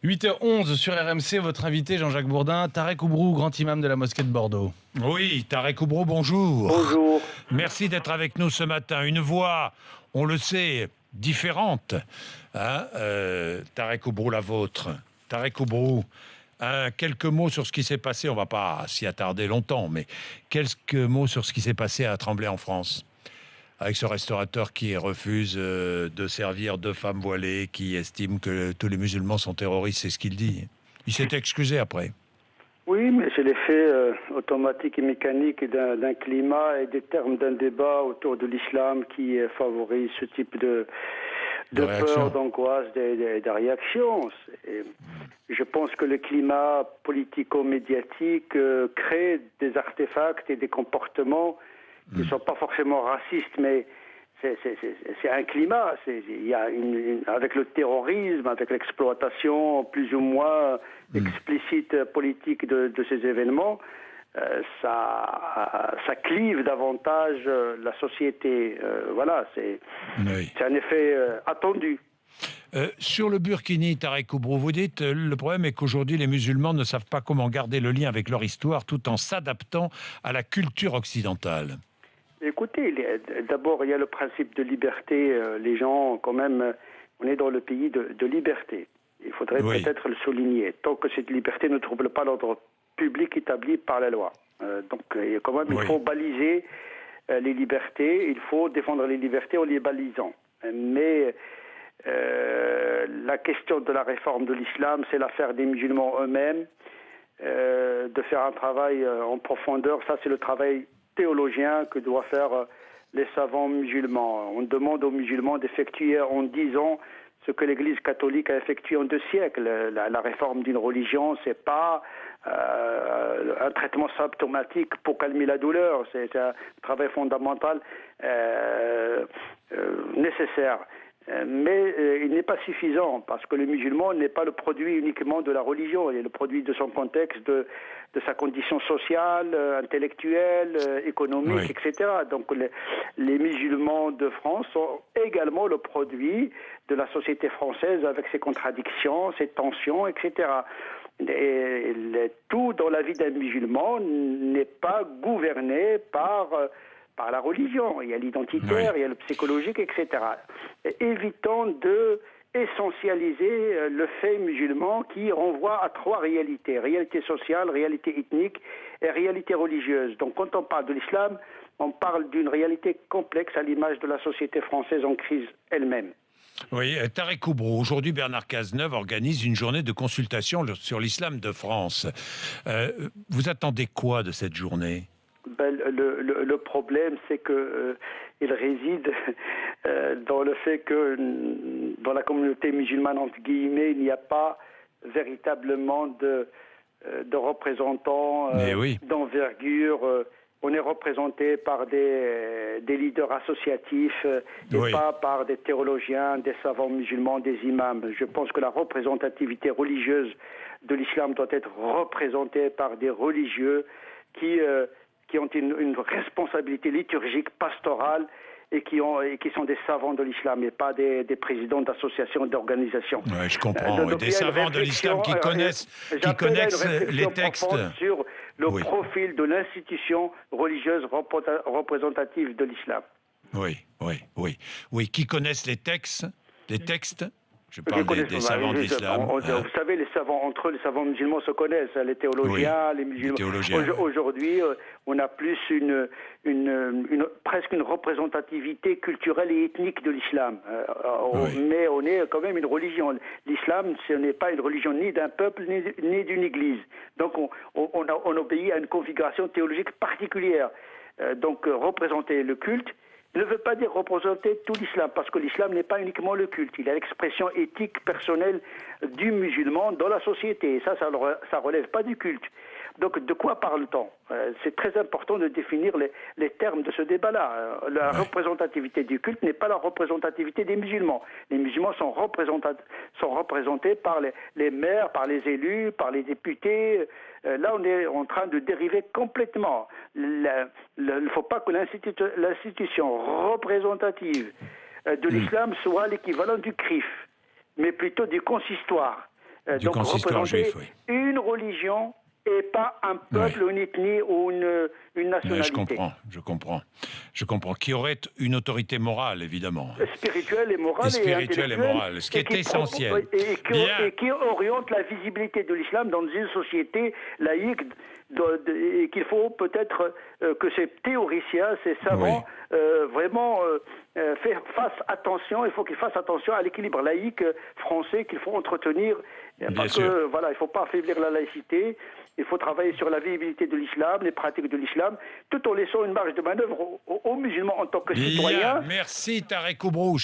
8h11 sur RMC, votre invité Jean-Jacques Bourdin, Tarek Oubrou, grand imam de la mosquée de Bordeaux. Oui, Tarek Oubrou, bonjour. Bonjour. Merci d'être avec nous ce matin. Une voix, on le sait, différente. Tarek Oubrou, la vôtre. Tarek Oubrou, quelques mots sur ce qui s'est passé. On ne va pas s'y attarder longtemps, mais quelques mots sur ce qui s'est passé à Tremblay en France. Avec ce restaurateur qui refuse de servir deux femmes voilées, qui estime que tous les musulmans sont terroristes, c'est ce qu'il dit. Il s'est excusé après. Oui, mais c'est l'effet automatique et mécanique d'un climat et des termes d'un débat autour de l'islam qui favorise ce type de peur, d'angoisse, des réactions. Et je pense que le climat politico-médiatique crée des artefacts et des comportements qui ne sont pas forcément racistes, mais c'est un climat. Il y a avec le terrorisme, avec l'exploitation plus ou moins explicite politique de ces événements, ça clive davantage la société. Voilà, c'est un effet attendu. Sur le Burkini, Tarek Oubrou, vous dites le problème est qu'aujourd'hui les musulmans ne savent pas comment garder le lien avec leur histoire tout en s'adaptant à la culture occidentale. Écoutez, d'abord, il y a le principe de liberté. Les gens, quand même, on est dans le pays de liberté. Il faudrait peut-être le souligner. Tant que cette liberté ne trouble pas l'ordre public établi par la loi. Donc, quand même, il faut baliser les libertés. Il faut défendre les libertés en les balisant. Mais la question de la réforme de l'islam, c'est l'affaire des musulmans eux-mêmes. De faire un travail en profondeur, ça, c'est le travail théologien que doivent faire les savants musulmans. On demande aux musulmans d'effectuer en 10 ans ce que l'Église catholique a effectué en 2 siècles. La réforme d'une religion, c'est pas un traitement symptomatique pour calmer la douleur. C'est un travail fondamental nécessaire. Mais il n'est pas suffisant parce que le musulman n'est pas le produit uniquement de la religion, il est le produit de son contexte, de sa condition sociale, intellectuelle, économique, etc. Donc les musulmans de France sont également le produit de la société française avec ses contradictions, ses tensions, etc. Et tout dans la vie d'un musulman n'est pas gouverné par la religion. Il y a l'identitaire, il y a le psychologique, etc. Évitons de essentialiser le fait musulman qui renvoie à 3 réalités. Réalité sociale, réalité ethnique et réalité religieuse. Donc quand on parle de l'islam, on parle d'une réalité complexe à l'image de la société française en crise elle-même. Oui, Tarek Oubrou, aujourd'hui Bernard Cazeneuve organise une journée de consultation sur l'islam de France. Vous attendez quoi de cette journée ? Le problème, c'est que il réside dans le fait que dans la communauté musulmane, entre guillemets, il n'y a pas véritablement de représentants d'envergure. On est représenté par des leaders associatifs et pas par des théologiens, des savants musulmans, des imams. Je pense que la représentativité religieuse de l'islam doit être représentée par des religieux qui ont une responsabilité liturgique, pastorale, et qui sont des savants de l'islam, et pas des présidents d'associations, d'organisations. Oui, je comprends. Des savants de l'islam qui connaissent les textes. Sur le profil de l'institution religieuse représentative de l'islam. Oui, qui connaissent les textes. Je parle des savants de l'islam. Vous savez, les savants entre eux, les savants musulmans se connaissent, les théologiens, les musulmans. Aujourd'hui, on a plus presque une représentativité culturelle et ethnique de l'islam. Mais on est quand même une religion. L'islam, ce n'est pas une religion ni d'un peuple, ni d'une église. Donc on obéit à une configuration théologique particulière. Donc représenter le culte ne veut pas dire représenter tout l'islam, parce que l'islam n'est pas uniquement le culte. Il y a l'expression éthique personnelle du musulman dans la société. Et ça relève pas du culte. Donc de quoi parle-t-on ? C'est très important de définir les termes de ce débat-là. La représentativité du culte n'est pas la représentativité des musulmans. Les musulmans sont représentés par les maires, par les élus, par les députés. Là, on est en train de dériver complètement. Il ne faut pas que l'institution représentative de l'islam soit l'équivalent du CRIF, mais plutôt du consistoire. Du donc consistoire représenter juif, oui. une religion et pas un peuple, une ethnie ou une nationalité. Je comprends. Qui aurait une autorité morale, évidemment. Spirituelle et morale. Spirituelle et morale, ce qui est essentiel. Et qui oriente la visibilité de l'islam dans une société laïque, et qu'il faut peut-être que ces théoriciens, ces savants, vraiment il faut qu'ils fassent attention à l'équilibre laïque français qu'il faut entretenir, parce que voilà, il ne faut pas affaiblir la laïcité. Il faut travailler sur la viabilité de l'islam, les pratiques de l'islam, tout en laissant une marge de manœuvre aux musulmans en tant que citoyens. Merci Tarek Oubrou.